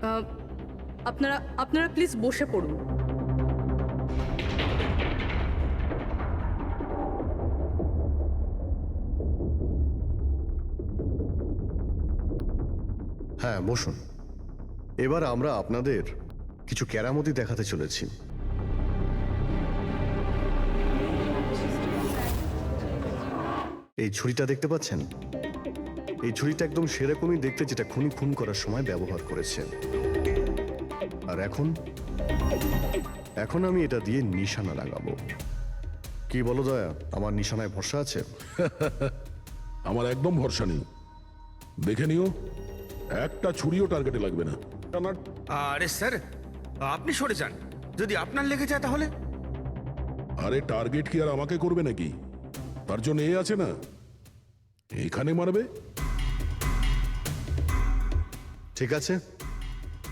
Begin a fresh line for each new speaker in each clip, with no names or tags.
আহ, আপনারা আপনারা প্লিজ বসে পড়ুন।
হ্যাঁ, বসুন। এবার আমরা আপনাদের কিছু কেরামতি দেখাতে চলেছি। এই ছুরিটা দেখতে পাচ্ছেন? এই ছুরিটা একদম সেরকমই দেখতে যেটা খুনি খুন করার সময় ব্যবহার করেছে। আর এখন আমি এটা দিয়ে নিশানা লাগাবো। কি বলো দয়া, আমার নিশানায় ভরসা আছে?
আমার একদম ভরসা নেই। দেখে নিও, একটা ছুরিও টার্গেটে লাগবে না।
আরে স্যার, আপনি সরে যান। যদি আপনার লেগে যায় তাহলে?
আরে টার্গেট কি আর আমাকে করবে নাকি? তার জন্য এ আছে না, এখানে মারবে।
ঠিক আছে,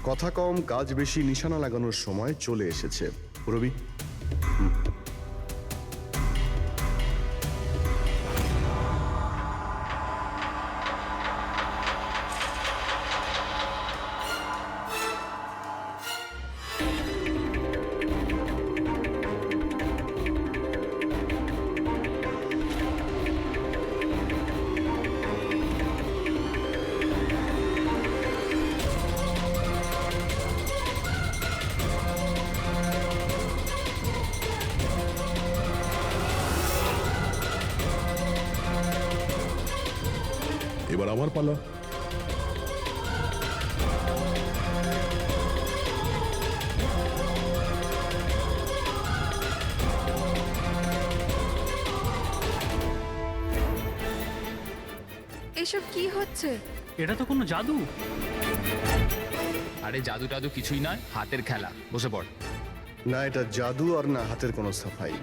কথা কম কাজ বেশি, নিশানা লাগানোর সময় চলে এসেছে। রবি,
এবার আমার পালা।
এসব কি হচ্ছে?
এটা তো কোনো জাদু।
আরে জাদু টাদু কিছুই নয়, হাতের খেলা। বসে পড়।
না এটা জাদু আর না হাতের কোনো সাফাই,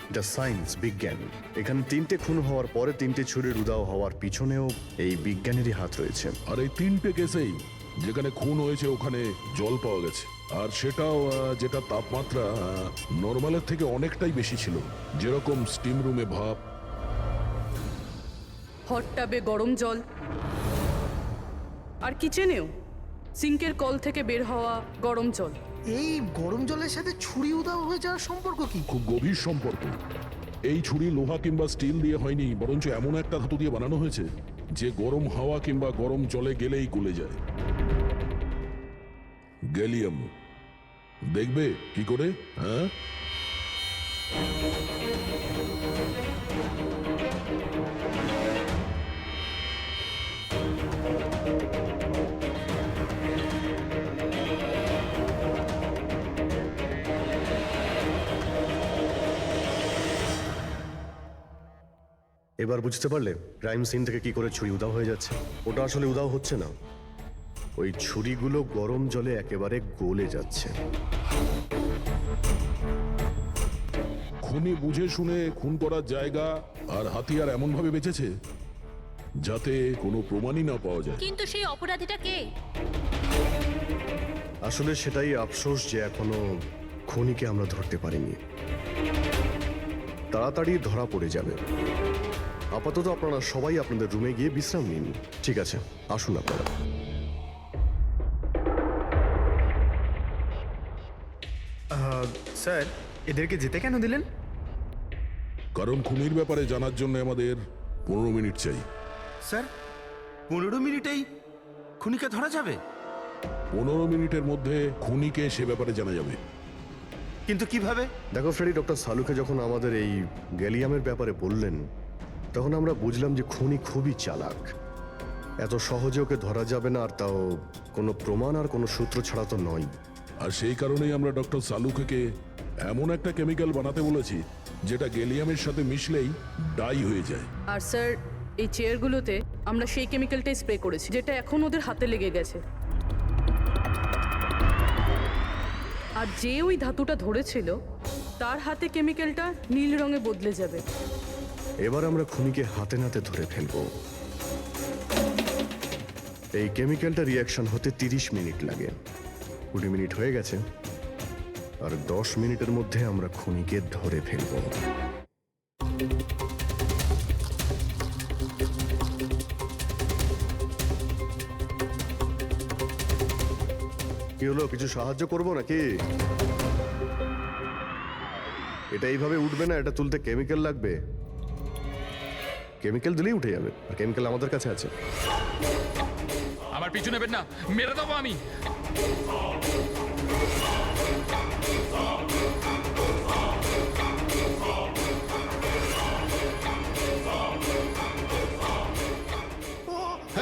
এটা সায়েন্স, বিজ্ঞান। এখানে 3টে খুন হওয়ার পরে 3টে ছুরির উদাও হওয়ার পিছনেও এই বিজ্ঞানেরই হাত রয়েছে।
আর এই 3টে কেসেই যেখানে খুন হয়েছে ওখানে জল পাওয়া গেছে, আর সেটাও যেটা তাপমাত্রা নর্মালের থেকে অনেকটাই বেশি ছিল। যেরকম স্টিম রুমে ভাপ,
হট টাবে গরম জল, আর কিচেনেও সিঙ্কের কল থেকে বের হওয়া গরম জল।
এই গরম জলের সাথে ছুরি উধাও হয়ে যাওয়ার সম্পর্ক কি?
খুব গভীর সম্পর্ক। এই ছুরি লোহা কিংবা স্টিল দিয়ে হয়নি, বরঞ্চ এমন একটা ধাতু দিয়ে বানানো হয়েছে যে গরম হাওয়া কিংবা গরম জলে গেলেই গলে যায়। গ্যালিয়াম। দেখবে কি করে? হ্যাঁ,
এবার বুঝতে পারলে ক্রাইম সিন থেকে কি করে ছুরি উদাও হয়ে যাচ্ছে? ওটা আসলে উদাও হচ্ছে না, ওই ছুরিগুলো গরম জলে একেবারে গলে যাচ্ছে।
খুনি বুঝে শুনে খুন করার জায়গা আর হাতিয়ার এমন ভাবে বেঁচেছে যাতে কোনো প্রমাণই না পাওয়া যায়।
কিন্তু সেই অপরাধীটা কে?
আসলে সেটাই আফসোস যে এখনো খুনিকে আমরা ধরতে পারিনি। তাড়াতাড়ি ধরা পড়ে যাবে। আপাতত আপনারা সবাই আপনাদের রুমে গিয়ে বিশ্রাম নিন। ঠিক আছে, আসুন আপনারা।
স্যার, এদেরকে যেতে কেন দিলেন?
কারণ খুনির ব্যাপারে জানার জন্য আমাদের 15 মিনিট চাই।
স্যার, 15 মিনিটেই খুনিকে ধরা যাবে?
15 মিনিটের মধ্যে খুনিকে সে ব্যাপারে জানা যাবে।
কিন্তু কিভাবে?
দেখো ফ্রেডি, ডক্টর সালুকে যখন আমাদের এই গ্যালিয়ামের ব্যাপারে বললেন তখন আমরা বুঝলাম যে খুনি খুবই চালাক। এত সহজে ওকে ধরা যাবে না, আর তাও কোনো প্রমাণ আর কোনো সূত্র ছাড়া তো নয়।
আর সেই কারণেই আমরা ডক্টর সালুকে এমন একটা কেমিক্যাল বানাতে বলেছি যেটা গ্যালিয়ামের সাথে মিশলেই ডাই হয়ে যায়।
আর স্যার, এই চেয়ারগুলোতে আমরা সেই কেমিক্যালটাই স্প্রে করেছি যেটা এখন ওদের হাতে লেগে গেছে। আর যে ওই ধাতুটা ধরেছিল তার হাতে কেমিক্যালটা নীল রঙে বদলে যাবে।
এবার আমরা খুনিকে হাতে নাতে ধরে ফেলবো। এই কেমিক্যালটা রিয়াকশন হতে 30 মিনিট লাগে। 20 মিনিট হয়ে গেছে, আর 10 মিনিটের মধ্যে আমরা খুনিকে ধরে ফেলবো। হলো, কিছু সাহায্য করবো নাকি? এটা এইভাবে উঠবে না, এটা তুলতে কেমিক্যাল লাগবে। কেমিক্যাল দিলেই উঠে যাবে, আর কেমিক্যাল আমাদের কাছে আছে।
আমার পিছু নেবেন না, মেরে দেবো আমি।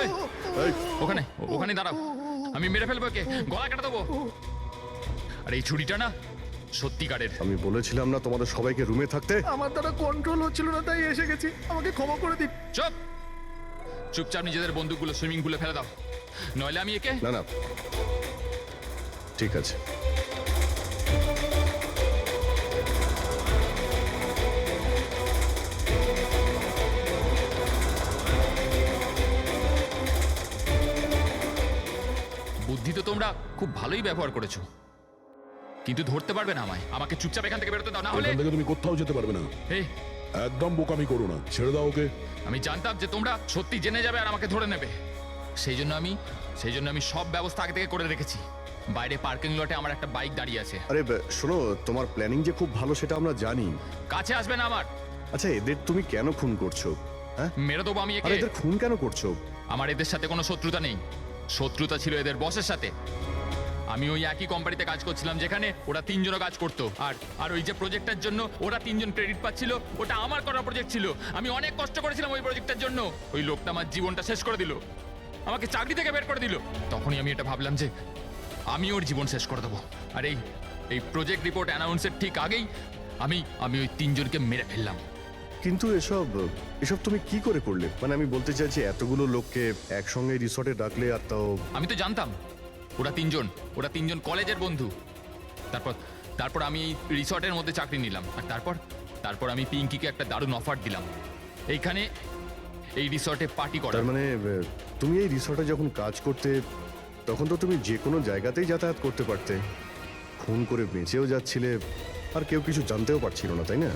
এই,
এই,
ওখানে ওখানে দাঁড়াও, আমি মেরে ফেলবো, কে গলা কেটে দেবো। আর এই ছুরিটা না সত্যিকারের।
আমি বলেছিলাম না তোমাদের সবাইকে রুমে থাকতে?
আমার দ্বারা কন্ট্রোল হচ্ছিল না, তাই এসে গেছি। আমাকে ক্ষমা করে দিন।
চুপ, চুপচাপ নিজেদের বন্দুকগুলো সুইমিং পুলে ফেলে দাও, নইলে আমি একে।
না না, ঠিক আছে।
বুদ্ধি তো তোমরা খুব ভালোই ব্যবহার করেছো, কিন্তু ধরতে পারবে না আমায়। আমাকে চুপচাপ এখান থেকে বেরোতে দাও, না হলে।
এখান থেকে তুমি কোথাও যেতে পারবে না।
এই,
একদম বোকামি করো না, ছেড়ে দাও ওকে।
আমি জানতাম যে তোমরা সত্যি জেনে যাবে আর আমাকে ধরে নেবে। সেই জন্য আমি সব ব্যবস্থা আগে থেকে করে রেখেছি। বাইরে পার্কিং লটে আমার একটা বাইক দাঁড়িয়ে আছে।
আরে শোনো, তোমার প্ল্যানিং যে খুব ভালো সেটা আমরা জানি।
কাছে আসবে না আমার।
আচ্ছা, এদের তুমি কেন খুন করছো? হ্যাঁ,
মেরে দেবো আমি
আরে
একে।
এদের খুন কেন করছো?
আমার এদের সাথে কোনো শত্রুতা নেই, শত্রুতা ছিল এদের বসের সাথে। আমি ওই একই কোম্পানিতে কাজ করছিলাম যেখানে ওরা তিনজনও কাজ করতো, আর ওই যে প্রজেক্টটার জন্য ওরা তিনজন ক্রেডিট পাচ্ছিল, ওটা আমার করা প্রজেক্ট ছিল। আমি অনেক কষ্ট করেছিলাম ওই প্রজেক্টটার জন্য। ওই লোকটা আমার জীবনটা শেষ করে দিল, আমাকে চাকরি থেকে বের করে দিল। তখনই আমি এটা ভাবলাম যে আমি ওর জীবন শেষ করে দেবো। আর এই প্রজেক্ট রিপোর্ট অ্যানাউন্সের ঠিক আগেই আমি ওই তিনজনকে মেরে ফেললাম।
কিন্তু এসব তুমি কি করে করলে? মানে আমি বলতে চাইছি, এতগুলো লোককে একসঙ্গে রিসর্টে ডাকলে, আর তাও।
আমি তো জানতাম ওরা তিনজন কলেজের বন্ধু। তারপর আমি এই রিসর্টের মধ্যে চাকরি নিলাম, আর তারপর আমি পিঙ্কিকে একটা দারুণ অফার দিলাম, এইখানে এই রিসর্টে পার্টি করার।
তার মানে তুমি এই রিসর্টে যখন কাজ করতে, তখন তো তুমি যে কোনো জায়গাতেই যাতায়াত করতে পারতে। খুন করে বেঁচেও যাচ্ছিলে, আর কেউ কিছু জানতেও পারছিল না, তাই না?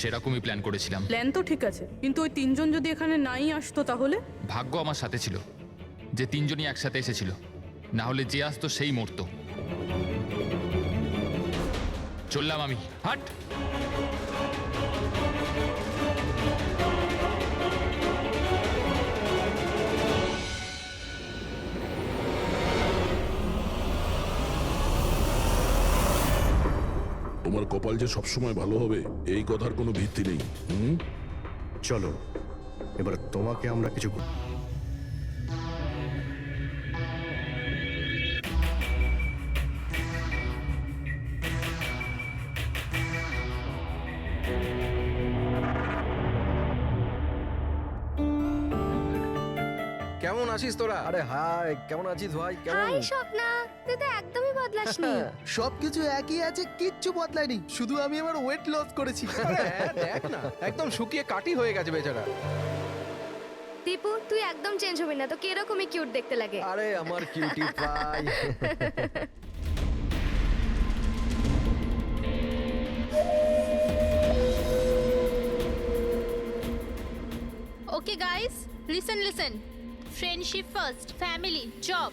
সেরকমই প্ল্যান করেছিলাম।
প্ল্যান তো ঠিক আছে, কিন্তু ওই তিনজন যদি এখানে নাই আসতো তাহলে?
ভাগ্য আমার সাথে ছিল যে তিনজনই একসাথে এসেছিল, না হলে যে আসতো সেই মরতো। চললাম আমি, হাট।
তোমার কপাল যে সবসময় ভালো হবে এই কথার কোনো ভিত্তি নেই।
চলো, এবার তোমাকে আমরা কিছু
কেমন আছিস তোরা?
আরে হাই, কেমন আছিস ভাই? কেমন?
হাই স্বপ্না, তুই তো একদমই বদলাসনি।
সবকিছু একই আছে, কিচ্ছু বদলায়নি। শুধু আমি আমার ওয়েট লস করেছি।
আরে হ্যাঁ, দেখ না, একদম শুকিয়ে কাটি হয়ে গেছে বেচারা।
দীপু, তুই একদম চেঞ্জ হবি না, তো কিরকমই কিউট দেখতে লাগে।
আরে আমার cutie pie.
Okay guys, listen. Friendship first, family, job,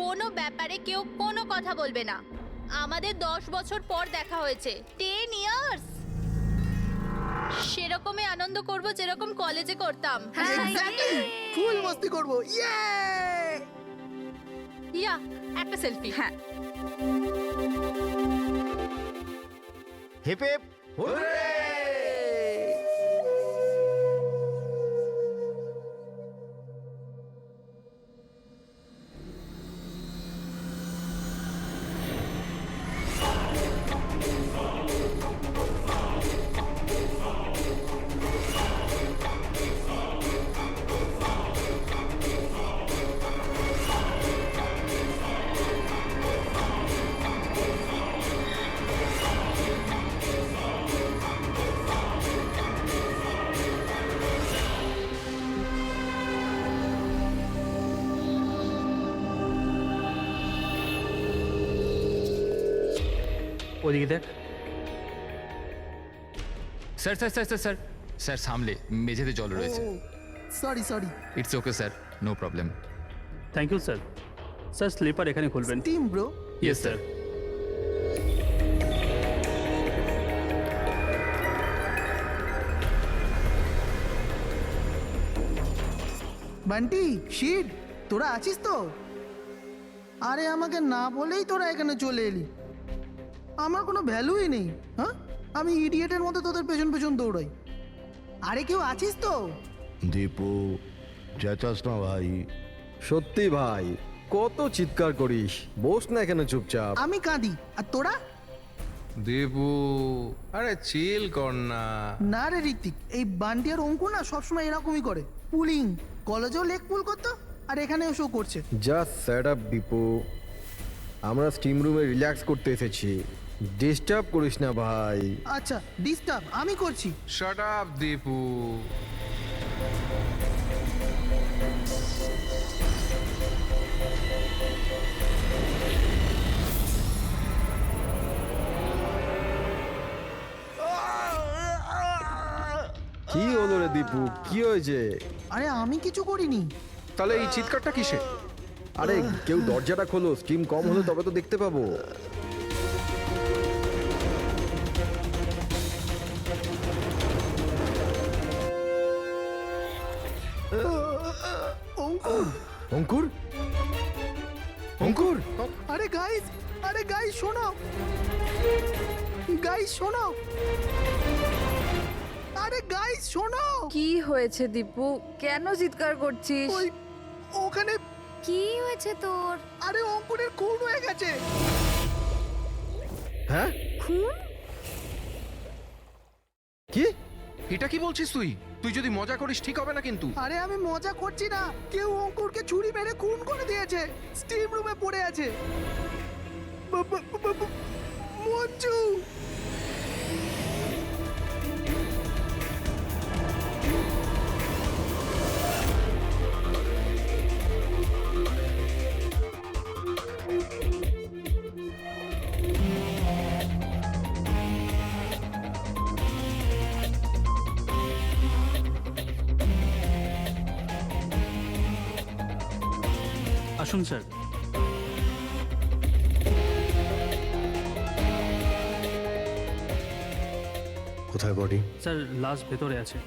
কোনো ব্যাপারে কেউ কোনো কথা বলবে না। আমাদের 10 বছর পর দেখা হয়েছে, 10 ইয়ার্স। সেরকমই আনন্দ করব যেরকম কলেজে করতাম।
ফুল মস্তি করব। ইয়ে!
ইয়া, একটা সেলফি। হ্যাঁ,
হিপ হিপ হুররে!
ওদিকে দেখ।
Sir sir sir sir sir sir সামলে মেঝেতে জল রয়েছে।
Sorry sorry.
It's okay sir, no problem.
Thank you sir. Sir slipper এখানে খুলবেন।
Team bro.
Yes sir.
Bunty shit, তোরা আছিস তো? আরে আমাকে না বলেই তোরা এখানে চলে এলি। আমার কোনো ভ্যালুই নেই। হ্যাঁ, আমি ইডিয়েটের মতো তোদের পেছন পেছন দৌড়াই। আরে কেউ আছিস তো?
দীপু চেঁচাস না ভাই। সত্যি ভাই, কত চিৎকার করিস, বস না এখানে চুপচাপ।
আমি কাঁদি আর তোরা?
দেবু, আরে চিল কর না।
না রে ঋত্বিক, এই বান্টি আর অঙ্কুর না সবসময় এরকমই করে। পুলিং কলেজেও লেগ পুল করতো আর এখানে এসেও করছে।
জাস্ট সেট আপ দীপু, আমরা স্টিম রুমে রিল্যাক্স করতে এসেছি, ডিস্টার্ব করিস না ভাই।
আচ্ছা ডিস্টার্ব আমি করছি।
Shut up Dipu.
কি হলো রে দীপু, কি হয়েছে?
আরে আমি কিছু করিনি।
তাহলে এই চিৎকারটা কিসে?
আরে কেউ দরজাটা খোলো, স্টিম কম হলে তবে তো দেখতে পাবো।
অঙ্কুর,
অঙ্কুর, অঙ্কুর,
আরে গাইস শোনো, গাইস শোনো, আরে গাইস শোনো।
কি হয়েছে দীপু, কেন চিৎকার করছিস?
ওই ওখানে
কি হয়েছে তোর?
আরে অঙ্কুরের খুন হয়ে গেছে।
হ্যাঁ
খুন?
কি?
এটা কি বলছিস তুই? তুই যদি মজা করিস ঠিক হবে না কিন্তু।
আরে আমি মজা করছি না, কেউ অঙ্কুরকে ছুরি মেরে খুন করে দিয়েছে, স্টিম রুমে পড়ে আছে। মঞ্জু,
আসুন স্যার।
কোথায় বডি?
স্যার লাশ ভেতরে আছে।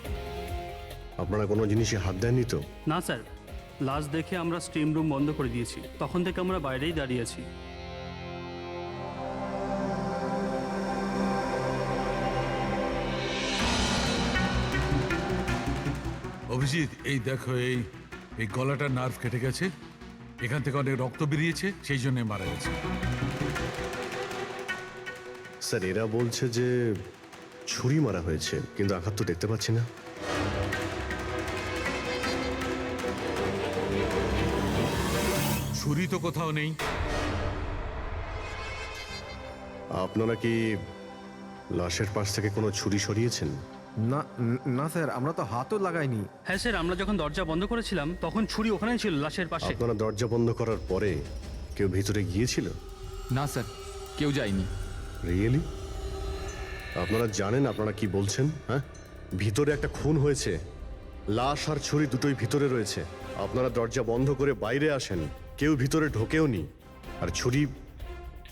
আপনারা কোনো জিনিসে হাত দেননি তো?
না স্যার, লাশ দেখে আমরা স্টিম রুম বন্ধ করে দিয়েছি, তখন থেকে আমরা বাইরেই দাঁড়িয়ে আছি।
অভিজিৎ, এই দেখো, এই এই গলাটার নার্ভ কেটে গেছে, এখান থেকে অনেক রক্ত বেরিয়েছে, সেই জন্য মারা গেছে।
স্যার এরা বলছে যে ছুরি মারা হয়েছে, কিন্তু আঘাত তো দেখতে পাচ্ছি না।
ছুরি তো কোথাও নেই।
আপনারা কি লাশের পাশ থেকে কোনো ছুরি সরিয়েছেন?
না না স্যার, আমরা তো হাতও লাগাইনি।
হ্যাঁ স্যার, আমরা যখন দরজা বন্ধ করেছিলাম তখন ছুরি ওখানেই ছিল লাশের পাশে।
আপনারা দরজা বন্ধ করার পরে কেউ ভিতরে গিয়েছিল?
না স্যার, কেউ যায়নি।
রিয়েলি? আপনারা জানেন আপনারা কি বলছেন? হ্যাঁ, ভিতরে একটা খুন হয়েছে, লাশ আর ছুরি দুটোই ভিতরে রয়েছে। আপনারা দরজা বন্ধ করে বাইরে আসেন, কেউ ভিতরে ঢোকেও নি, আর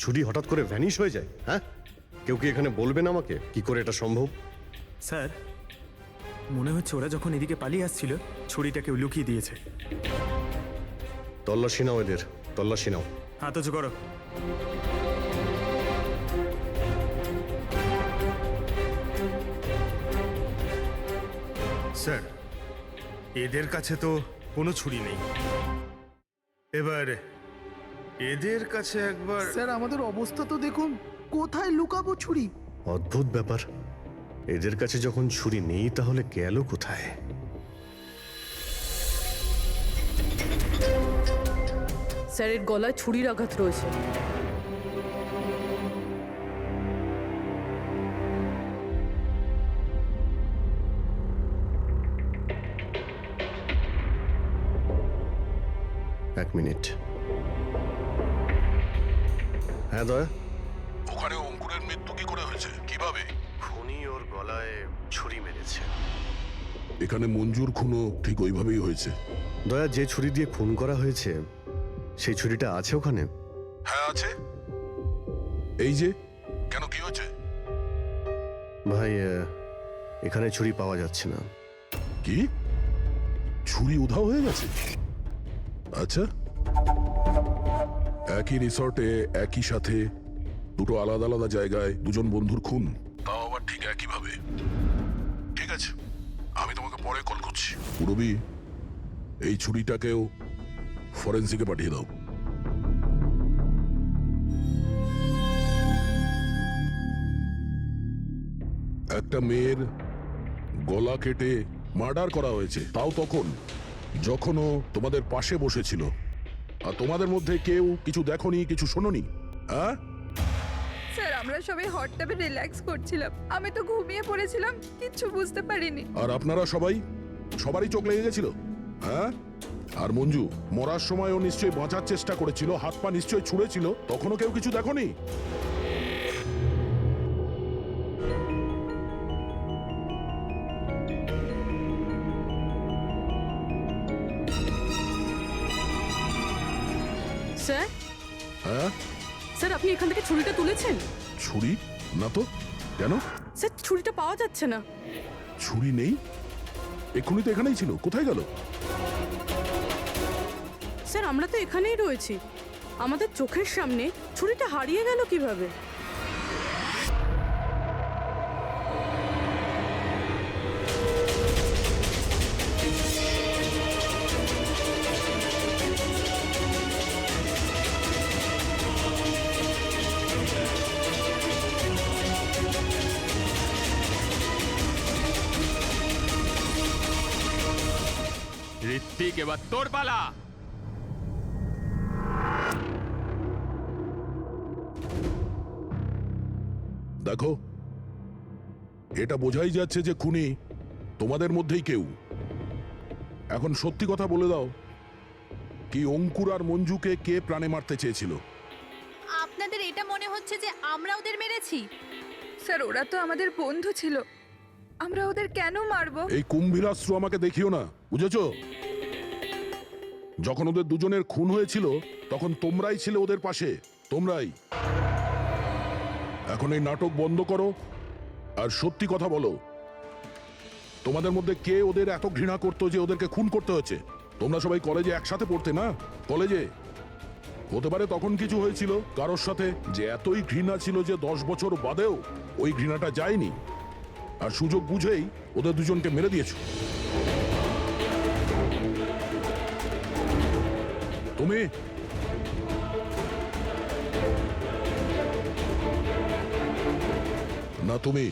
ছুরি হঠাৎ করে ভ্যানিশ হয়ে যায়। হ্যাঁ, কেউ কি এখানে বলবেন আমাকে কি করে এটা সম্ভব?
স্যার, মনে হচ্ছে ওরা যখন এদিকে পালিয়ে আসছিল ছুরিটা কেউ লুকিয়ে দিয়েছে।
তল্লাশি নাও এদের, তল্লাশি নাও।
হাত উঁচু করো।
স্যার, এদের কাছে তো কোনো ছুরি নেই। এবার এদের কাছে একবার।
স্যার আমাদের অবস্থা তো দেখুন, কোথায় লুকাবো ছুরি?
অদ্ভুত ব্যাপার, এদের কাছে যখন ছুরি নেই তাহলে গেল কোথায়?
স্যারের গলায় ছুরির আঘাত রয়েছে।
এক মিনিট। হ্যাঁ দয়া,
ওখানে অঙ্কুরের অঙ্কুরের মৃত্যু কি করে হয়েছে, কিভাবে?
খুনি ওর গলায় ছুরি মেরেছে।
এখানে মঞ্জুর খুনও ঠিক ওইভাবেই হয়েছে।
দয়া, যে ছুরি দিয়ে খুন করা হয়েছে সেই ছুরিটা আছে ওখানে?
হ্যাঁ আছে। এই যে, কেন কি হয়েছে?
ভাই, এখানে ছুরি পাওয়া যাচ্ছে না।
কি, ছুরি উধাও হয়ে গেছে? আচ্ছা, একই রিসর্টে একই সাথে দুটো আলাদা আলাদা জায়গায় দুজন বন্ধুর খুন, তাও আবার ঠিক একইভাবে। ঠিক আছে, আমি তোমাকে পরে কল করছি। পুরবি, এই ছুরিটাকেও ফরেন্সিকে পাঠিয়ে দাও। একটা মেয়ের গলা কেটে মার্ডার করা হয়েছে, তাও তখন যখন ও তোমাদের পাশে বসেছিল। আর তোমাদের মধ্যে কেউ কিছু দেখোনি, কিছু শোনোনি? হ্যাঁ
স্যার, আমরা সবাই হট টাবে রিল্যাক্স করছিলাম। আমি তো ঘুমিয়ে পড়েছিলাম, কিচ্ছু বুঝতে পারিনি।
আর আপনারা সবারই চোখ লেগে গেছিল? হ্যাঁ, আর মঞ্জু মরার সময় ও নিশ্চয়ই বাঁচার চেষ্টা করেছিল, হাত পা নিশ্চয়ই ছুঁড়েছিল, তখনও কেউ কিছু দেখোনি?
স্যার,
হ্যাঁ
স্যার আপনি এখান থেকে ছুরিটা তুলেছেন?
ছুরি না তো, কেন?
স্যার, ছুরিটা পাওয়া যাচ্ছে না।
ছুরি নেই? এক্ষুনি তো এখানেই ছিল, কোথায় গেল?
স্যার, আমরা তো এখানেই রয়েছি, আমাদের চোখের সামনে ছুরিটা হারিয়ে গেল কিভাবে?
ঋত্বিক, এবার তোর পালা।
দেখো, এটা বোঝাই যাচ্ছে যে খুনি তোমাদের মধ্যেই কেউ। এখন সত্যি কথা বলে দাও, কি অঙ্কুর আর মঞ্জুকে কে প্রাণে মারতে চেয়েছিল?
আপনাদের এটা মনে হচ্ছে যে আমরা ওদের মেরেছি?
স্যার, ওরা তো আমাদের বন্ধু ছিল, আমরা ওদের কেন মারবো?
এই কুম্ভীরাশ্রু আমাকে দেখিও না, বুঝেছো? যখন ওদের দুজনের খুন হয়েছিল তখন তোমরাই ছিলে ওদের পাশে, তোমরাই। এখন এই নাটক বন্ধ করো আর সত্যি কথা বলো, তোমাদের মধ্যে কে ওদের এত ঘৃণা করতো যে ওদেরকে খুন করতে হয়েছে? তোমরা সবাই কলেজে একসাথে পড়তে না? কলেজে হতে পারে তখন কিছু হয়েছিল কারোর সাথে, যে এতই ঘৃণা ছিল যে 10 বছর বাদেও ওই ঘৃণাটা যায়নি, আর সুযোগ বুঝেই ওদের দুজনকে মেরে দিয়েছো। তুমি না, তুমি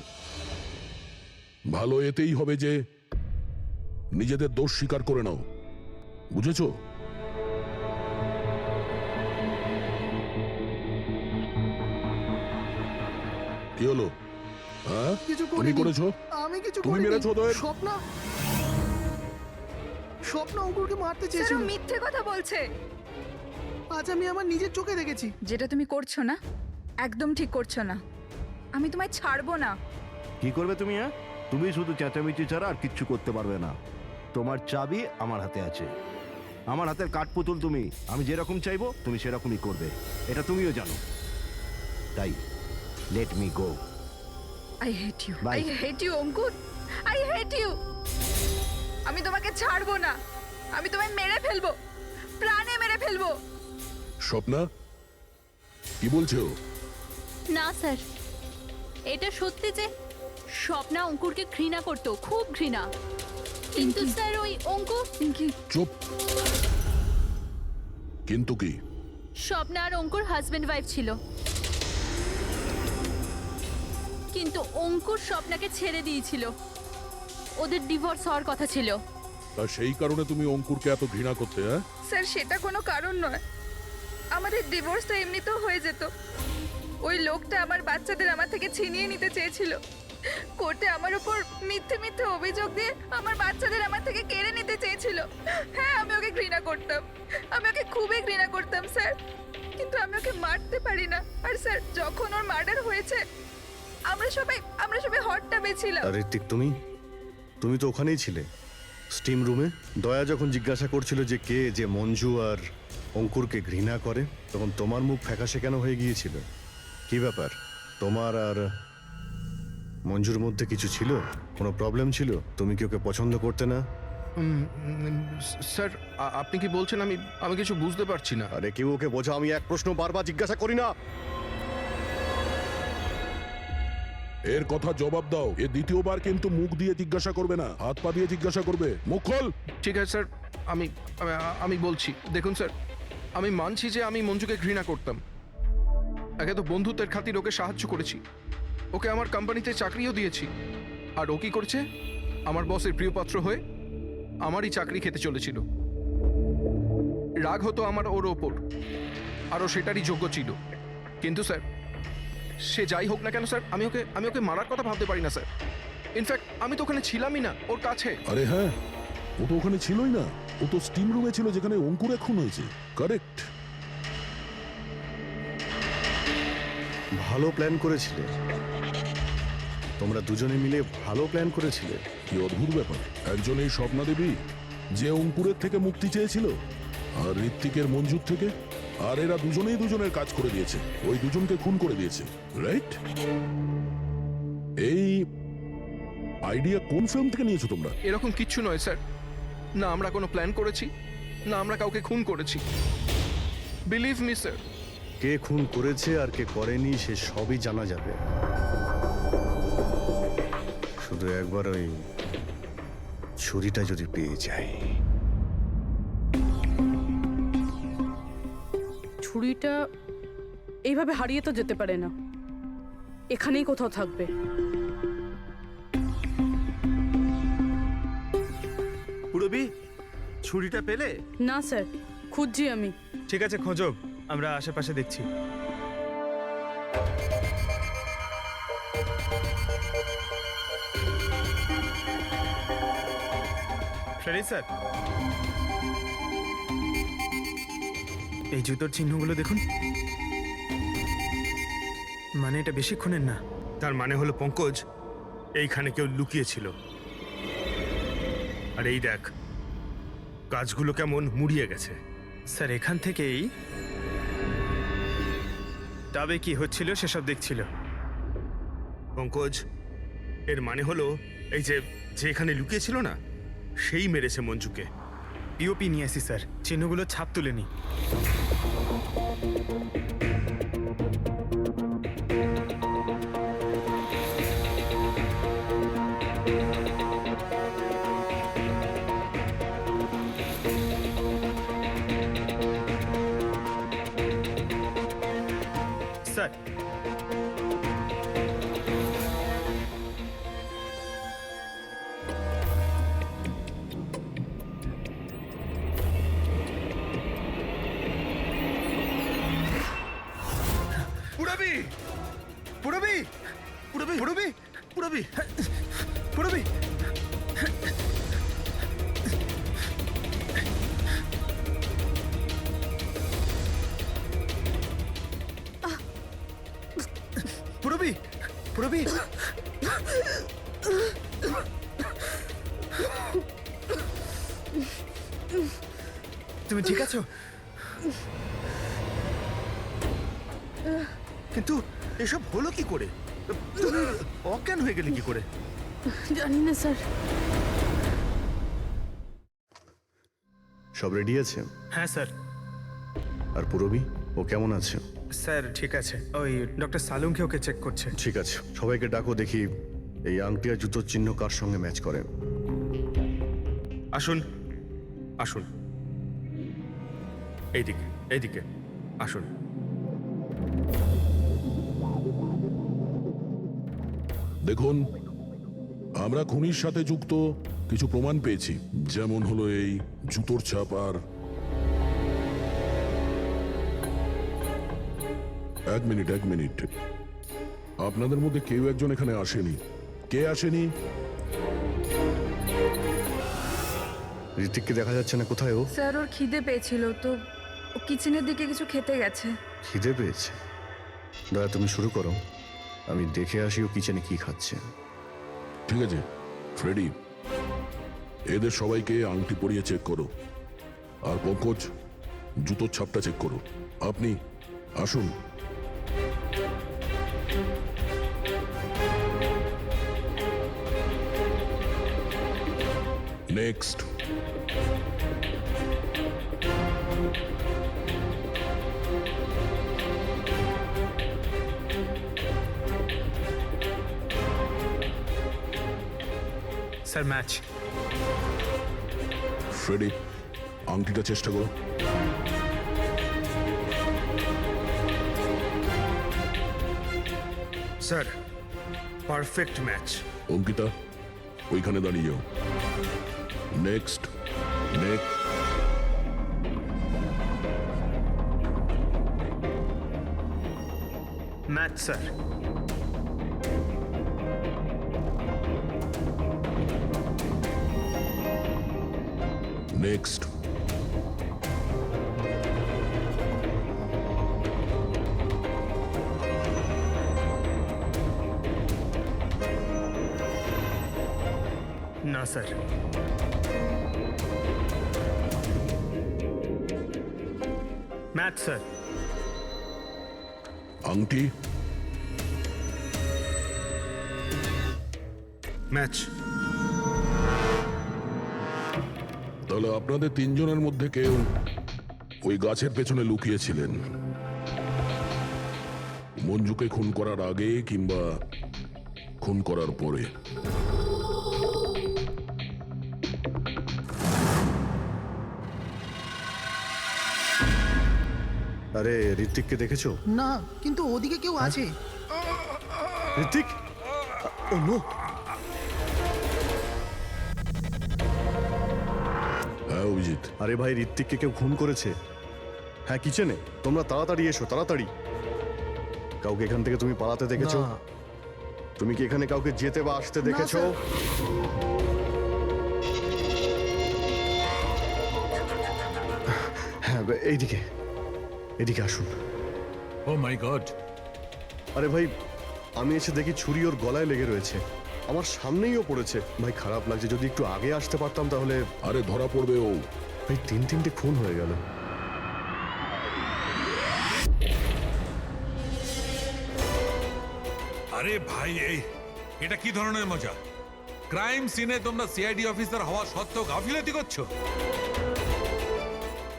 ভালো এতেই হবে যে নিজেদের দোষ স্বীকার করে নাও, বুঝেছো? কি হলো? হ্যাঁ,
কিছু
তুমি
করিনি।
করেছো?
আমি কিছু
তুমি
করিনি।
মেরেছো ওদের?
স্বপ্ন অঙ্কুরকে মারতে
স্যার,
চেয়েছিল।
ও মিথ্যে কথা বলছে।
আজ আমি আমার নিজের চোখে দেখেছি।
যেটা তুমি করছো না, একদম ঠিক করছো না। আমি তোমায় ছাড়বো না।
কি করবে তুমি? হ্যাঁ, তুমি শুধু চেঁচামেচি ছাড়া আর কিচ্ছু করতে পারবে না। তোমার চাবি আমার হাতে আছে, আমার হাতের কাঠপুতুল তুমি। আমি যেরকম চাইবো তুমি সেরকমই করবে, এটা তুমিও জানো। তাই let me go.
I hate you,
Bye.
I hate you Ankur, I hate you. আমি তোমাকে ছাড়বো না, আমি তোমায় মেরে ফেলবো, প্রাণে মেরে ফেলবো।
স্বপ্না, কি বলছো?
না স্যার, এটা সত্যি যে স্বপ্না অঙ্কুরকে ঘৃণা করতো, খুব ঘৃণা। কিন্তু স্যার ওই অঙ্কুর
চুপ। কিন্তু কি?
স্বপ্না আর অঙ্কুর হাজবেন্ড ওয়াইফ ছিল, কিন্তু অঙ্কুর স্বপ্নাকে ছেড়ে দিয়েছিল। ওদের ডিভোর্স হওয়ার কথা ছিল।
আর সেই কারণে তুমি অঙ্কুরকে এত ঘৃণা করতে? হ্যাঁ
স্যার, সেটা কোনো কারণ নয়। আমাদের ডিভোর্স তো এমনিতেও হয়ে যেত। ওই লোকটা আমার বাচ্চাদের আমার থেকে ছিনিয়ে নিতে চেয়েছিল। কোর্টে আমার উপর মিথ্যে মিথ্যে অভিযোগ দিয়ে আমার বাচ্চাদের আমার থেকে কেড়ে নিতে চেয়েছিল। হ্যাঁ, আমি ওকে ঘৃণা করতাম, আমি ওকে খুবই ঘৃণা করতাম স্যার। কিন্তু আমি ওকে মারতে পারি না। আর স্যার, যখন ওর মার্ডার হয়েছে আমরা সবাই হট টাবে ছিলাম।
আর ঋত্বিক, তুমি তুমি তো ওখানেই ছিলে, স্টিম রুমে। দয়া যখন জিজ্ঞাসা করছিল যে কে যে মঞ্জু আর অঙ্কুরকে ঘৃণা করে, তখন তোমার মুখ ফ্যাকাশে কেন হয়ে গিয়েছিল? কি ব্যাপার? তোমার আর মঞ্জুর মধ্যে কিছু ছিল? কোনো প্রবলেম ছিল? তুমি কি ওকে পছন্দ করতে না?
স্যার, আপনি কি বলছেন? আমি কিছু বুঝতে পারছি না।
আরে কেউ ওকে বোঝা, আমি এক প্রশ্ন বারবার জিজ্ঞাসা করি না।
এর কথা জবাব দাও। এ দ্বিতীয়বার কিন্তু মুখ দিয়ে জিজ্ঞাসা করবে না, হাত পা দিয়ে জিজ্ঞাসা করবে। মুখ খোল।
ঠিক আছে স্যার, আমি বলছি। দেখুন স্যার, আমি মানছি যে আমি মঞ্জুকে ঘৃণা করতাম। একে তো বন্ধুত্বের খাতির ওকে সাহায্য করেছি, ওকে আমার কোম্পানিতে চাকরিও দিয়েছি। আর ও কি করছে? আমার বসের প্রিয়পাত্র হয়ে আমারই চাকরি খেতে চলেছিল। রাগ হতো আমার ওর ওপর, আর ও সেটারই যোগ্য ছিল। কিন্তু স্যার, সে যাই হোক না কেন স্যার, আমি ওকে মারার কথা ভাবতে পারি না স্যার। ইনফ্যাক্ট আমি তো ওখানে ছিলামই না ওর কাছে।
আরে হ্যাঁ, ও তো ওখানে ছিলই না। ও তো স্টিম রুমে ছিল যেখানে অঙ্কুরে খুন হয়েছে। কারেক্ট।
ভালো প্ল্যান করেছিলে, তোমরা দুজনে মিলে ভালো প্ল্যান করেছিলে।
কি অদ্ভুত ব্যাপার, একজন এই স্বপ্না দেবী যে অঙ্কুরের থেকে মুক্তি চেয়েছিল, আর ঋত্বিকের মঞ্জুর থেকে, আর এরা দুজনেই দুজনের কাজ করে দিয়েছে, ওই দুজনকে খুন করে দিয়েছে, রাইট? এই আইডিয়া কোন ফিল্ম থেকে নিয়েছো তোমরা?
এরকম কিচ্ছু নয় স্যার। না আমরা কোনো প্ল্যান করেছি, না আমরা কাউকে খুন করেছি। Believe me sir.
কে খুন করেছে আর কে করেনি সে সবই জানা যাবে। শুধু একবার ওই ছুরিটা যদি পেয়ে যায়।
ছুরিটা এইভাবে হারিয়ে তো যেতে পারে না, এখানেই কোথাও থাকবে।
পুরবি, ছুরিটা পেলে?
না স্যার, খুঁজছি আমি।
ঠিক আছে, খোঁজো, আমরা আশেপাশে দেখছি। ফ্রেডি স্যার, এই জুতোর চিহ্নগুলো দেখুন। মানে এটা বেশিক্ষণের না।
তার মানে হলো পঙ্কজ এইখানে কেউ লুকিয়েছিল। আর এই দেখ, গাছগুলো কেমন মুড়িয়ে গেছে।
স্যার, এখান থেকেই তবে কি হচ্ছিল সেসব দেখছিল।
পঙ্কজ, এর মানে হলো এই যে এখানে লুকিয়েছিল না, সেই মেরেছে মঞ্জুকে।
পিওপি নিয়ে আসি স্যার, চিহ্নগুলো ছাপ তুলে নি। স্যার,
পুরবি, পুরবি, পুরবি, পুরবি, পুরবি, পুরবি। পুরবি, পুরবি।
তুমি ঠিক আছো?
কিন্তু এসব হলো কি করে? তুমি অজ্ঞান হয়ে গেলে কি করে?
জানি না স্যার।
সব রেডি আছে?
হ্যাঁ স্যার।
আর পুরবি, ও কেমন আছে?
স্যার ঠিক আছে, ওই ডক্টর সালুংকে ওকে চেক করছে।
ঠিক আছে, সবাইকে ডাকো, দেখি এই আংটি আর জুতোর চিহ্ন কার সঙ্গে ম্যাচ করে।
আসুন, আসুন, এইদিকে, এইদিকে আসুন।
দেখুন, আমরা খুনির সাথে যুক্ত কিছু প্রমাণ পেয়েছি, যেমন হলো এই জুতোর ছাপ। আর এক মিনিট, আপনাদের মধ্যে কেউ একজন এখানে আসেনি। কে আসেনি?
ঋতিককে দেখা যাচ্ছে না, কোথায় ও?
স্যার, ওর খিদে পেয়েছিল তো ও কিচেনের দিকে কিছু খেতে গেছে।
খিদে পেয়েছে? দয়া তুমি শুরু করো, আমি দেখে আসি ও কিচেনে কি খাচ্ছে।
ঠিক আছে ফ্রেডি, এদের সবাইকে আংটি পরিয়ে চেক করো, আর পঙ্কজ জুতোর ছাপটা চেক করো। আপনি আসুন। নেক্সট।
Sir match.
ফ্রেডি, আংটিটা চেষ্টা করো।
Sir perfect match.
অঙ্কিতা, ওইখানে দাঁড়িয়ে যাও। Next. Next.
Match sir.
Next.
না স্যার। Match sir.
আংটি।
ম্যাচ।
তাহলে আপনাদের তিনজনের মধ্যে কেউ ওই গাছের পেছনে লুকিয়েছিলেন, মঞ্জুকে খুন করার আগে কিংবা খুন করার পরে।
আরে ঋত্বিককে দেখেছো?
না, কিন্তু ওদিকে কেউ আছে।
ঋত্বিক, ও নো।
হ্যাঁ অভিজিৎ।
আরে ভাই, ঋত্বিককে কেউ খুন করেছে। হ্যাঁ কিচেনে। তোমরা তাড়াতাড়ি এসো, তাড়াতাড়ি। কাউকে এখান থেকে তুমি পালাতে দেখেছো?
না।
তুমি কি এখানে কাউকে যেতে বা আসতে দেখেছো?
স্যার।
হ্যাঁ এইদিকে, এদিকে আসুন।
ও মাই গড।
আরে ভাই, আমি এসে দেখি ছুরি ওর গলায় লেগে রয়েছে, আমার সামনেই ও পড়েছে। ভাই খারাপ লাগছে, যদি একটু আগে আসতে পারতাম তাহলে।
আরে ধরা পড়বে ও।
ভাই তিনটে খুন হয়ে গেল।
আরে ভাই, এটা কি ধরনের মজা? ক্রাইম সিনে তোমরা সিআইডি অফিসার হওয়া সত্ত্বেও গাফিলতি করছো।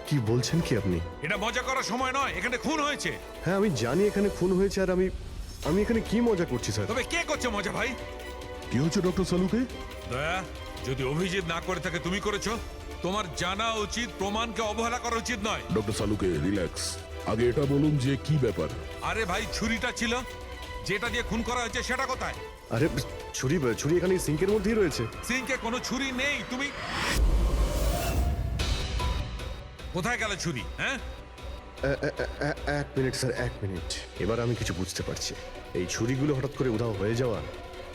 কি বলছেন কি আপনি?
এটা মজা করার সময় নয়, এখানে খুন হয়েছে।
হ্যাঁ আমি জানি এখানে খুন হয়েছে, আর আমি এখানে কি মজা করছি স্যার?
তবে কে করছে মজা ভাই?
কি হচ্ছে ডক্টর সালুকে?
দয়া, যদি অভিজিৎ না করে থাকে তুমি করেছো। তোমার জানা উচিত প্রমাণকে অবহেলা করা উচিত নয়।
ডক্টর সালুকে রিল্যাক্স। আগে এটা বলুন যে কি ব্যাপার।
আরে ভাই, ছুরিটা ছিল, যেটা দিয়ে খুন করা হয়েছে সেটা কোথায়?
আরে ছুরি এখানে সিঙ্কের মধ্যেই রয়েছে।
সিঙ্কে কোনো ছুরি নেই। তুমি কোথায় গেল ছুরি? হ্যাঁ,
এক মিনিট স্যার, এক মিনিট। এবার আমি কিছু বুঝতে পারছি। এই ছুরিগুলো হঠাৎ করে উধাও হয়ে যাওয়া,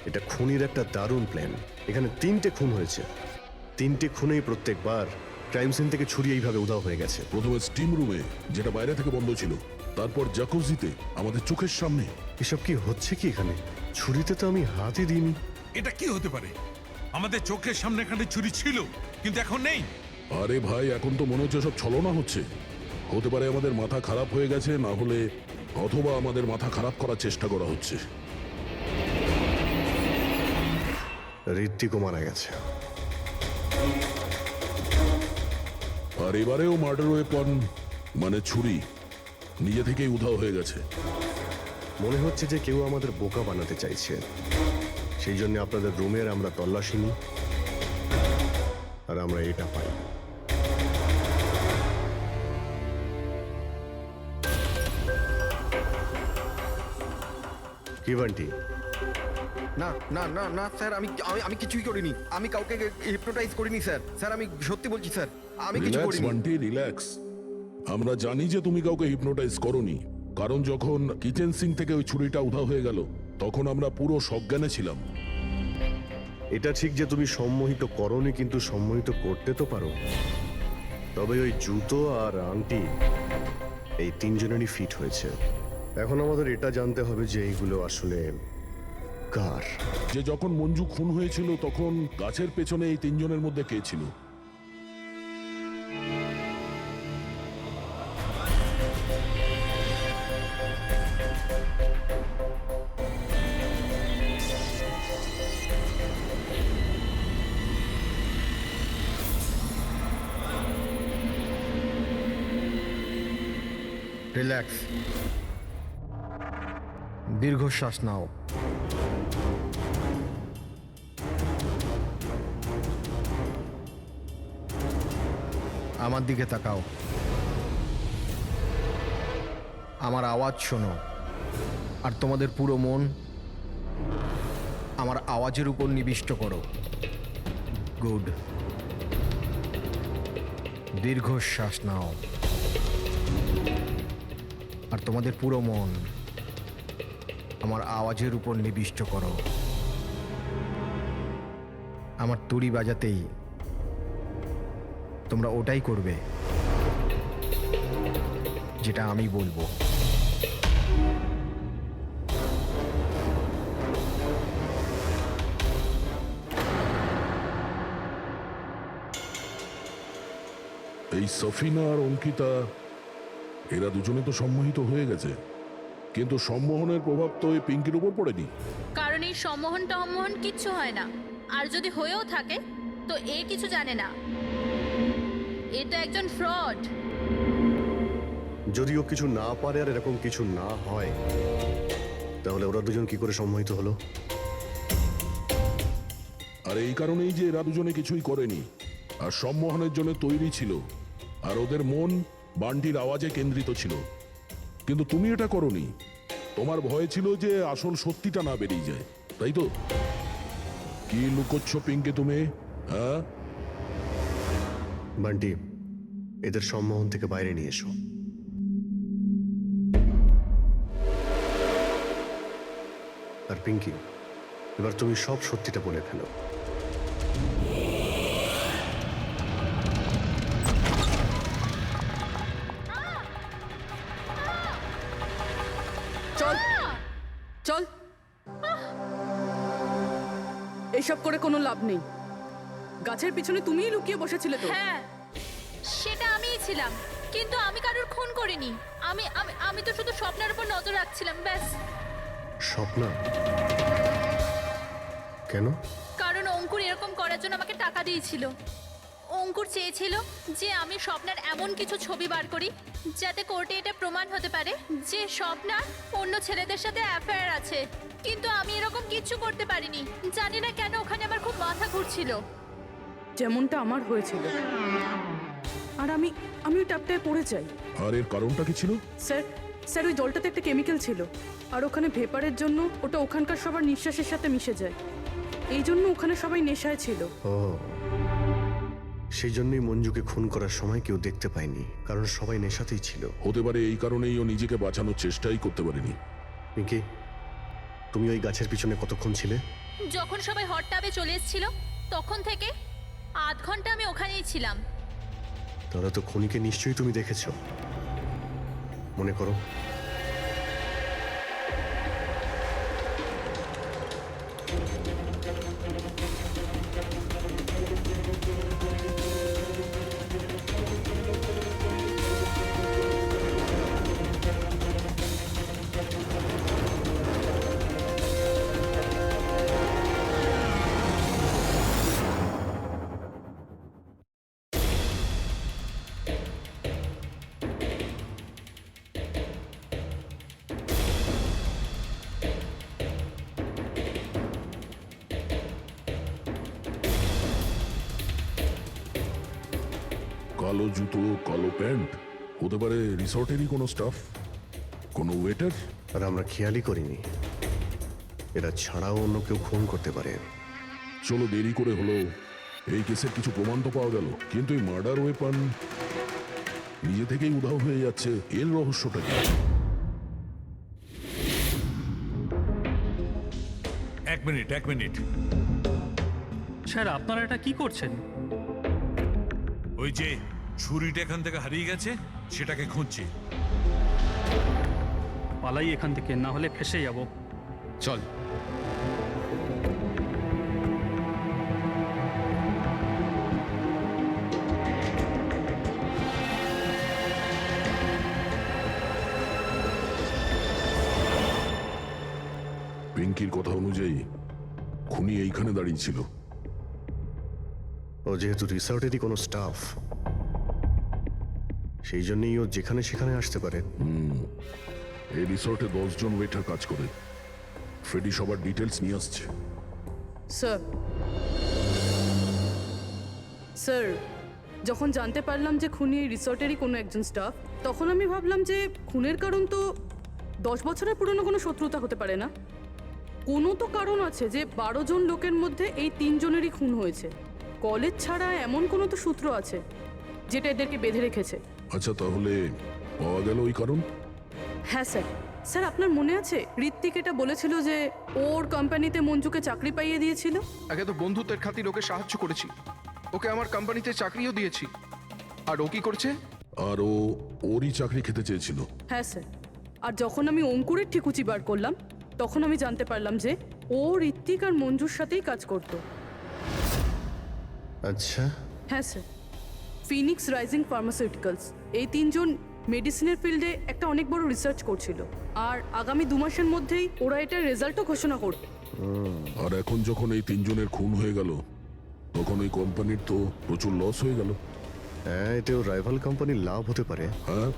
এটা খুনির একটা দারুণ প্ল্যান। এখানে 3টে খুন হয়েছে, 3টে খুনেই প্রত্যেকবার ক্রাইম সিন থেকে ছুরি এইভাবে উধাও হয়ে গেছে।
প্রথমে স্টিম রুমে, যেটা বাইরে থেকে বন্ধ ছিল, তারপর জাকুজিতে, আমাদের চোখের সামনে।
এসব কি হচ্ছে কি এখানে? ছুরিতে তো আমি হাতই দিইনি।
এটা কি হতে পারে? আমাদের চোখের সামনে এখানে ছুরি ছিল, কিন্তু এখন নেই।
আরে ভাই, এখন তো মনে হচ্ছে সব ছলনা হচ্ছে। হতে পারে আমাদের মাথা খারাপ হয়ে গেছে, না হলে অথবা আমাদের মাথা খারাপ করার চেষ্টা করা হচ্ছে।
ঋত্বিকও মারা গেছে।
আর এবারেও মার্ডার ওয়েপন মানে ছুরি নিজে থেকেই উধাও হয়ে গেছে।
মনে হচ্ছে যে কেউ আমাদের বোকা বানাতে চাইছে। সেই জন্য আপনাদের রুমের আমরা তল্লাশি নিই, আর আমরা এটা পাই। কি বান্টি?
না না না না স্যার, আমি আমি কিছুই করিনি। আমি কাউকে হিপনোটাইজ করিনি স্যার। স্যার আমি সত্যি বলছি স্যার, আমি কিছু
রিল্যাক্স
করিনি।
বান্টি, রিল্যাক্স। আমরা জানি যে তুমি কাউকে হিপনোটাইজ করোনি, কারণ যখন কিচেন সিঙ্ক থেকে ওই ছুরিটা উধাও হয়ে গেল, তখন আমরা পুরো সজ্ঞানে ছিলাম।
এটা ঠিক যে তুমি সম্মোহিত করোনি, কিন্তু সম্মোহিত করতে তো পারো। তবে ওই জুতো আর আংটি এই তিনজনেরই ফিট হয়েছে। এখন আমাদের এটা জানতে হবে যে এইগুলো আসলে কার।
যে যখন মঞ্জু খুন হয়েছিল তখন গাছের পেছনে এই তিনজনের মধ্যে কে ছিল?
রিল্যাক্স, দীর্ঘশ্বাস নাও। আমার দিকে তাকাও, আমার আওয়াজ শোনো, আর তোমাদের পুরো মন আমার আওয়াজের উপর নিবিষ্ট করো। গুড, দীর্ঘশ্বাস নাও, আর তোমাদের পুরো মন আমার আওয়াজের উপর নিবিষ্ট করো। আমার তুড়ি বাজাতেই তোমরা ওটাই করবে যেটা আমি বলবো।
এই সফিনা আর অঙ্কিতা এরা দুজনে তো সম্মোহিত হয়ে গেছে, কিন্তু সম্মোহনের প্রভাব তো এই পিঙ্কির উপর পড়েনি।
কারণ এই সম্মোহন টম্মোহন কিচ্ছু হয় না, আর যদি হয়েও থাকে তো এ কিছু জানে না। এটা একজন ফ্রড।
যদিও কিছু না পারে আর এরকম কিছু না হয়, তাহলে ওরা দুজন কি করে সম্মোহিত হলো?
আর এই কারণেই যে এরা দুজনে কিছুই করেনি, আর সম্মোহনের জন্য তৈরি ছিল, আর ওদের মন বান্টির আওয়াজে কেন্দ্রিত ছিল। কিন্তু তুমি এটা করনি, তোমার ভয় ছিল যে আসল সত্যিটা না বেরিয়ে যায়, তাই তো? কি লুকোচ্ছ পিঙ্কি তুমি? হ্যাঁ
বান্টি, এদের সম্মোহন থেকে বাইরে নিয়ে এসো। আর পিঙ্কি, এবার তুমি সব সত্যিটা বলে ফেলো।
চল চল, এইসব করে কোনো লাভ নেই। গাছের পিছনে তুমিই লুকিয়ে বসেছিলে তো?
হ্যাঁ, সেটা আমিই ছিলাম, কিন্তু আমি কারোর খুন করিনি। আমি আমি আমি তো শুধু স্বপ্নের উপর নজর রাখছিলাম, ব্যাস।
স্বপ্না? কেন?
কারণ অঙ্কুর এরকম করার জন্য আমাকে টাকা দিয়েছিল। অঙ্কুর চেয়েছিল যে আমি স্বপ্নার এমন কিছু ছবি বার করি যাতে কোর্টে এটা প্রমাণ হতে পারে যে স্বপ্নার অন্য ছেলেদের সাথে অ্যাফেয়ার আছে। কিন্তু আমি এরকম কিচ্ছু করতে পারিনি। জানি না কেন ওখানে আমার খুব মাথা ঘুরছিল।
যেমনটা আমার হয়েছিল। আর আমি ওই ট্যাপটায় পড়ে যাই।
আর এর কারণটা কি ছিল?
স্যার স্যার ওই জলটাতে একটা কেমিক্যাল ছিল, আর ওখানে ভেপারের জন্য ওটা ওখানকার সবার নিঃশ্বাসের সাথে মিশে যায়। এই জন্য ওখানে সবাই নেশায় ছিল।
ও, সেই জন্যই মঞ্জুকে খুন করার সময় কেউ দেখতে পায়নি, কারণ সবাই নেশাতেই ছিল।
হতে পারে এই কারণেই ও নিজেকে বাঁচানোর চেষ্টাই করতে পারেনি।
পিঙ্কি, তুমি ওই গাছের পিছনে কতক্ষণ ছিলে?
যখন সবাই হট টাবে চলে এসেছিল তখন থেকে আধ ঘন্টা আমি ওখানেই ছিলাম।
তাহলে তো খুনিকে নিশ্চয়ই তুমি দেখেছো, মনে করো।
কালো জুতো, কালো প্যান্ট, হতে পারে রিসর্টেরই কোনো স্টাফ, কোনো ওয়েটার।
আর আমরা খেয়ালই করিনি এরা ছাড়াও অন্য কেউ খুন করতে পারে।
চলো, দেরি করে হলো, এই কেসের কিছু প্রমাণ তো পাওয়া গেল, কিন্তু এই মার্ডার ওয়েপন নিজে থেকেই উধাও হয়ে যাচ্ছে। এর রহস্যটা কি?
এক মিনিট।
স্যার আপনারা এটা কি করছেন?
ওই যে ছুরিটা এখান থেকে হারিয়ে গেছে, সেটাকে খুঁজছি।
পালাই এখান থেকে, না হলে ফেসে যাব।
চল।
পিঙ্কির কথা অনুযায়ী খুনি এইখানে দাঁড়িয়ে ছিল।
ও যেহেতু রিসর্টেরই কোনো স্টাফ, সেই জন্যই ও যেখানে সেখানে আসতে পারে।
এই রিসর্টে 10 জন ওয়েটার কাজ করে। ফ্রেডি সবার ডিটেলস নিয়ে আসছে।
স্যার, স্যার, যখন জানতে পারলাম যে খুনি এই রিসর্টেরই কোনো একজন স্টাফ, তখন আমি ভাবলাম যে খুনের কারণ তো 10 বছরের পুরনো কোনো শত্রুতা হতে পারে না। কোনো তো কারণ আছে যে 12 জন লোকের মধ্যে এই 3 জনেরই খুন হয়েছে। কলেজ ছাড়া এমন কোনো তো সূত্র আছে যেটা এদেরকে বেঁধে রেখেছে।
আচ্ছা, তাহলে পাওয়া গেল ওই কারণ?
হ্যাঁ স্যার। স্যার, আপনার মনে আছে ঋত্বিক এটা বলেছিল যে ওর কোম্পানিতে মঞ্জুকে চাকরি পাইয়ে দিয়েছিল?
একে তো বন্ধুত্বের খাতির ওকে সাহায্য করেছি, ওকে আমার কোম্পানিতে চাকরিও দিয়েছি। আর ও কি করছে?
আর ও ওরই চাকরি খেতে চেয়েছিল।
হ্যাঁ স্যার। আর যখন আমি অঙ্কুরের ঠিকুচি বার করলাম, তখন আমি জানতে পারলাম যে ও ঋত্বিক আর মঞ্জুর সাথেই কাজ করতো।
আচ্ছা,
হ্যাঁ স্যার। ফিনিক্স রাইজিং ফার্মাসিউটিক্যালস, এই 3 জন মেডিসিনের ফিল্ডে একটা অনেক বড় রিসার্চ করছিল, আর আগামী 2 মাসের মধ্যেই ওরা এটার রেজাল্টও ঘোষণা করবে।
আর এখন যখন এই 3 জনের খুন হয়ে গেল, তখন ওই কোম্পানির তো প্রচুর লস হয়ে গেল।
হ্যাঁ, এতেও রাইভাল কোম্পানির লাভ হতে পারে।
হ্যাঁ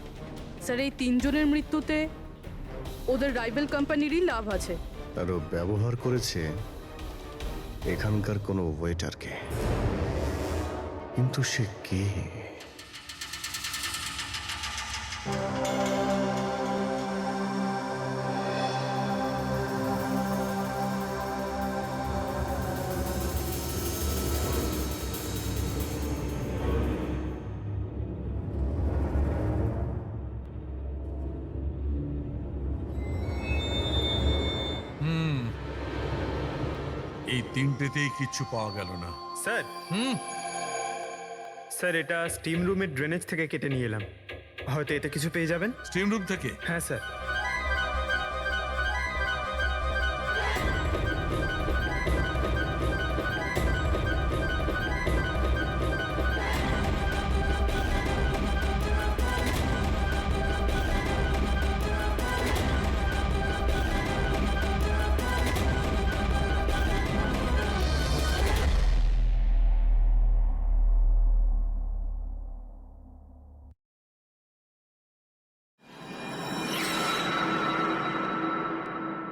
স্যার, এই 3 জনের মৃত্যুতে ওদের রাইভাল কোম্পানিরই লাভ আছে।
আর ও ব্যবহার করেছে এখানকার কোনো ওয়েটারকে। কিন্তু সে কে?
এই তিনটেতেই কিচ্ছু পাওয়া গেল না।
স্যার, স্যার, এটা স্টিম রুমের ড্রেনেজ থেকে কেটে নিয়ে এলাম। হয়তো এতে কিছু পেয়ে যাবেন।
স্টিম রুম থেকে?
হ্যাঁ স্যার।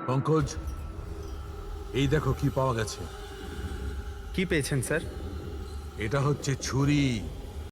পঙ্কজ, এই দেখো কি পাওয়া গেছে।
কি পেয়েছেন স্যার?
এটা হচ্ছে ছুরি।